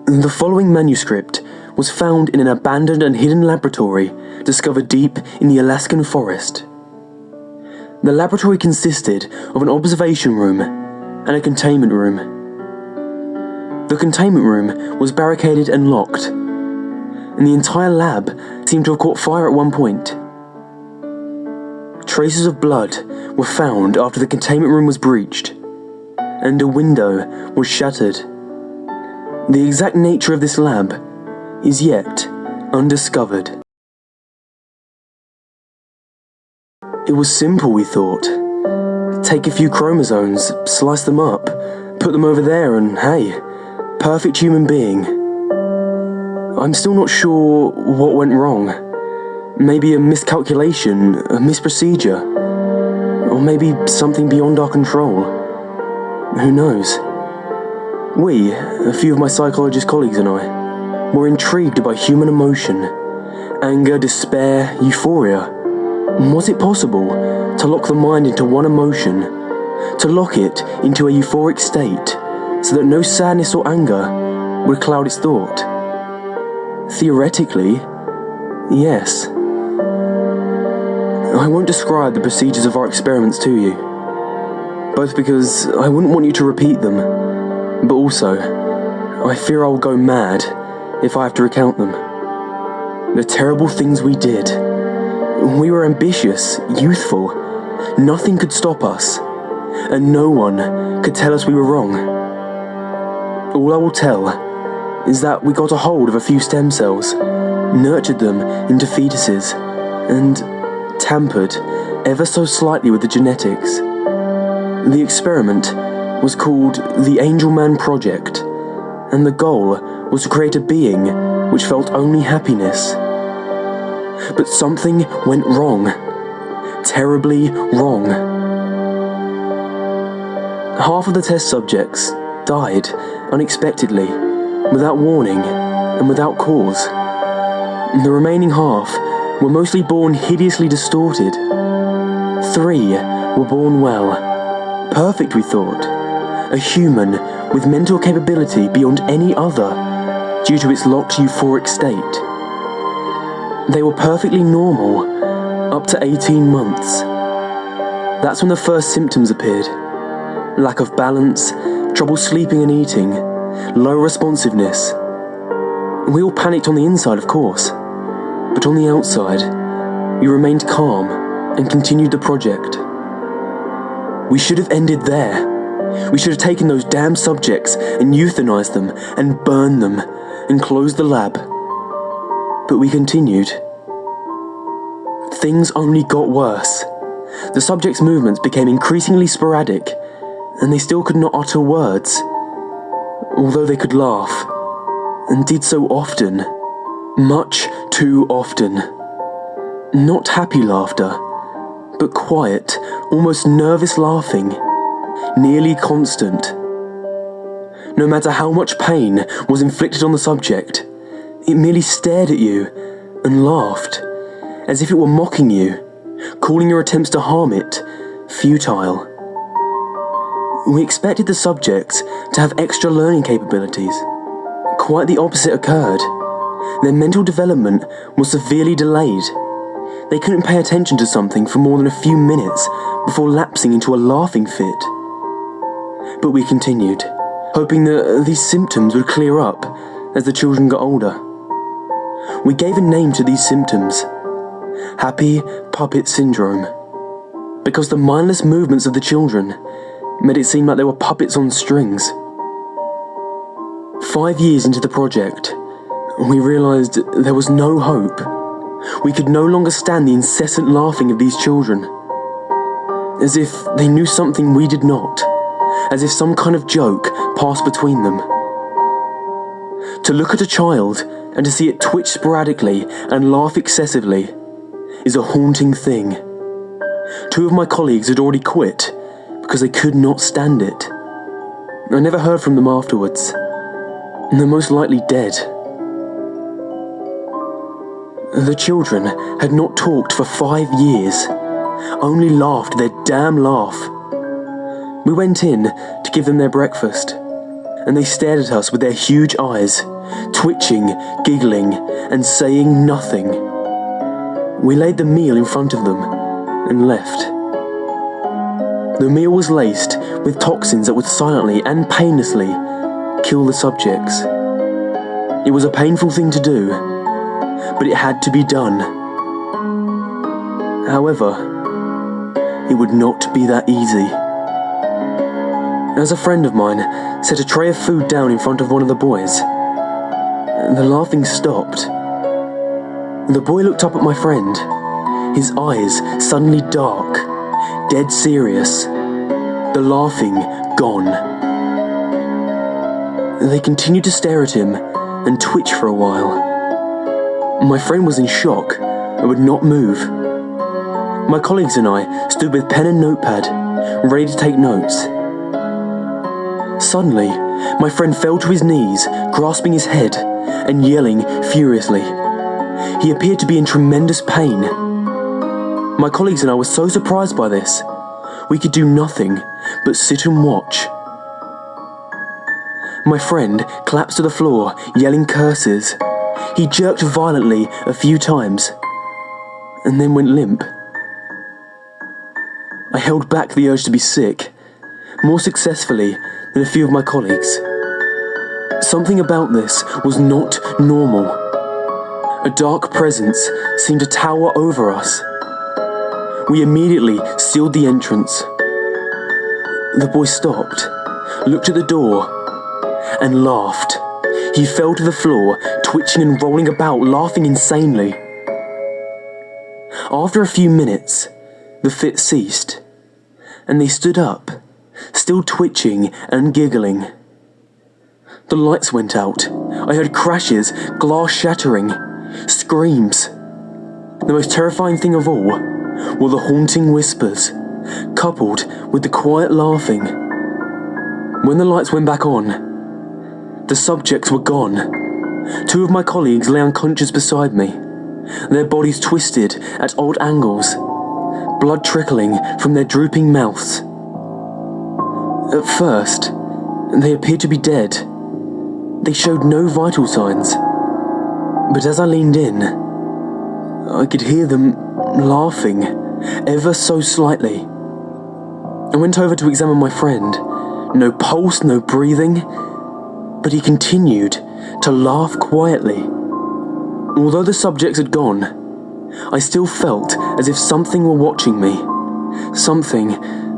The following manuscript was found in an abandoned and hidden laboratory discovered deep in the Alaskan forest. The laboratory consisted of an observation room and a containment room. The containment room was barricaded and locked, and the entire lab seemed to have caught fire at one point. Traces of blood were found after the containment room was breached, and a window was shattered. The exact nature of this lab is yet undiscovered. It was simple, we thought. Take a few chromosomes, slice them up, put them over there, and hey, perfect human being. I'm still not sure what went wrong. Maybe a miscalculation, a misprocedure, or maybe something beyond our control. Who knows? We, a few of my psychologist colleagues and I, were intrigued by human emotion, anger, despair, euphoria. Was it possible to lock the mind into one emotion, to lock it into a euphoric state, so that no sadness or anger would cloud its thought? Theoretically, yes. I won't describe the procedures of our experiments to you, both because I wouldn't want you to repeat them, but also, I fear I will go mad if I have to recount them. The terrible things we did. We were ambitious, youthful. Nothing could stop us, and no one could tell us we were wrong. All I will tell is that we got a hold of a few stem cells, nurtured them into fetuses, and tampered ever so slightly with the genetics. The experiment was called the Angel Man Project, and the goal was to create a being which felt only happiness. But something went wrong. Terribly wrong. Half of the test subjects died unexpectedly, without warning and without cause. The remaining half were mostly born hideously distorted. 3 were born well. Perfect, we thought. A human with mental capability beyond any other due to its locked euphoric state. They were perfectly normal up to 18 months. That's when the first symptoms appeared. Lack of balance, trouble sleeping and eating, low responsiveness. We all panicked on the inside, of course, but on the outside, we remained calm and continued the project. We should have ended there. We should have taken those damn subjects and euthanized them and burned them and closed the lab. But we continued. Things only got worse. The subjects' movements became increasingly sporadic, and they still could not utter words, although they could laugh, and did so often. Much too often. Not happy laughter, but quiet, almost nervous laughing, nearly constant. No matter how much pain was inflicted on the subject, it merely stared at you and laughed, as if it were mocking you, calling your attempts to harm it futile. We expected the subjects to have extra learning capabilities. Quite the opposite occurred. Their mental development was severely delayed. They couldn't pay attention to something for more than a few minutes before lapsing into a laughing fit. But we continued, hoping that these symptoms would clear up as the children got older. We gave a name to these symptoms, Happy Puppet Syndrome, because the mindless movements of the children made it seem like they were puppets on strings. 5 years into the project, we realized there was no hope. We could no longer stand the incessant laughing of these children, as if they knew something we did not, as if some kind of joke passed between them. To look at a child and to see it twitch sporadically and laugh excessively is a haunting thing. 2 of my colleagues had already quit because they could not stand it. I never heard from them afterwards, and they're most likely dead. The children had not talked for 5 years, only laughed their damn laugh. We went in to give them their breakfast, and they stared at us with their huge eyes, twitching, giggling, and saying nothing. We laid the meal in front of them and left. The meal was laced with toxins that would silently and painlessly kill the subjects. It was a painful thing to do, but it had to be done. However, it would not be that easy. As a friend of mine set a tray of food down in front of one of the boys, the laughing stopped. The boy looked up at my friend, his eyes suddenly dark, dead serious, the laughing gone. They continued to stare at him and twitch for a while. My friend was in shock and would not move. My colleagues and I stood with pen and notepad, ready to take notes. Suddenly, my friend fell to his knees, grasping his head and yelling furiously. He appeared to be in tremendous pain. My colleagues and I were so surprised by this, we could do nothing but sit and watch. My friend collapsed to the floor, yelling curses. He jerked violently a few times, and then went limp. I held back the urge to be sick, more successfully than a few of my colleagues. Something about this was not normal. A dark presence seemed to tower over us. We immediately sealed the entrance. The boy stopped, looked at the door, and laughed. He fell to the floor, twitching and rolling about, laughing insanely. After a few minutes, the fit ceased, and they stood up, still twitching and giggling. The lights went out. I heard crashes, glass shattering, screams. The most terrifying thing of all were the haunting whispers, coupled with the quiet laughing. When the lights went back on, the subjects were gone. Two of my colleagues lay unconscious beside me, their bodies twisted at odd angles, blood trickling from their drooping mouths. At first, they appeared to be dead. They showed no vital signs. But as I leaned in, I could hear them laughing, ever so slightly. I went over to examine my friend. No pulse, no breathing, but he continued to laugh quietly. Although the subjects had gone, I still felt as if something were watching me, something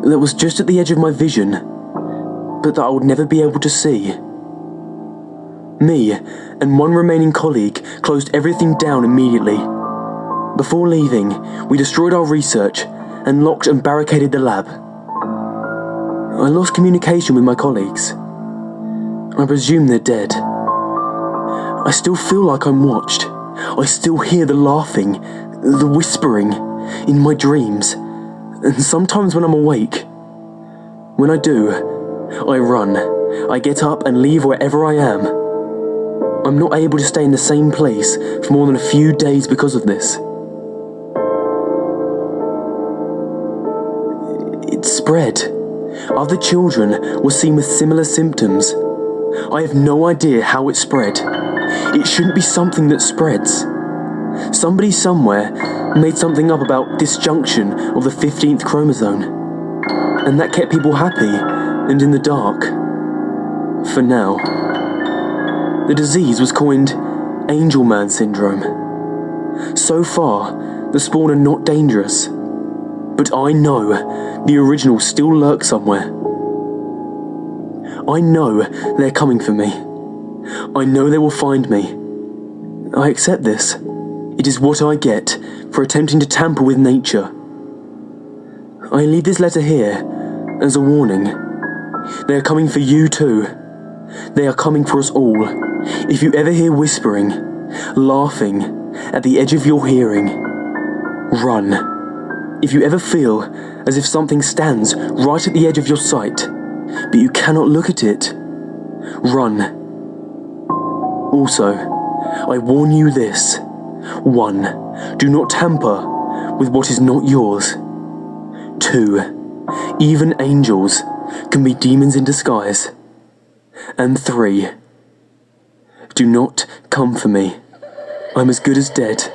that was just at the edge of my vision, but that I would never be able to see. Me and one remaining colleague closed everything down immediately. Before leaving, we destroyed our research and locked and barricaded the lab. I lost communication with my colleagues. I presume they're dead. I still feel like I'm watched. I still hear the laughing, the whispering in my dreams, and sometimes when I'm awake. When I do, I run. I get up and leave wherever I am. I'm not able to stay in the same place for more than a few days because of this. It spread. Other children were seen with similar symptoms. I have no idea how it spread. It shouldn't be something that spreads. Somebody somewhere made something up about disjunction of the 15th chromosome, and that kept people happy and in the dark. For now. The disease was coined Angel Man Syndrome. So far, the spawn are not dangerous, but I know the original still lurks somewhere. I know they're coming for me. I know they will find me. I accept this. It is what I get for attempting to tamper with nature. I leave this letter here as a warning. They are coming for you too. They are coming for us all. If you ever hear whispering, laughing at the edge of your hearing, run. If you ever feel as if something stands right at the edge of your sight, but you cannot look at it, run. Also, I warn you this. 1. Do not tamper with what is not yours. 2. Even angels can be demons in disguise. And 3. Do not come for me. I'm as good as dead.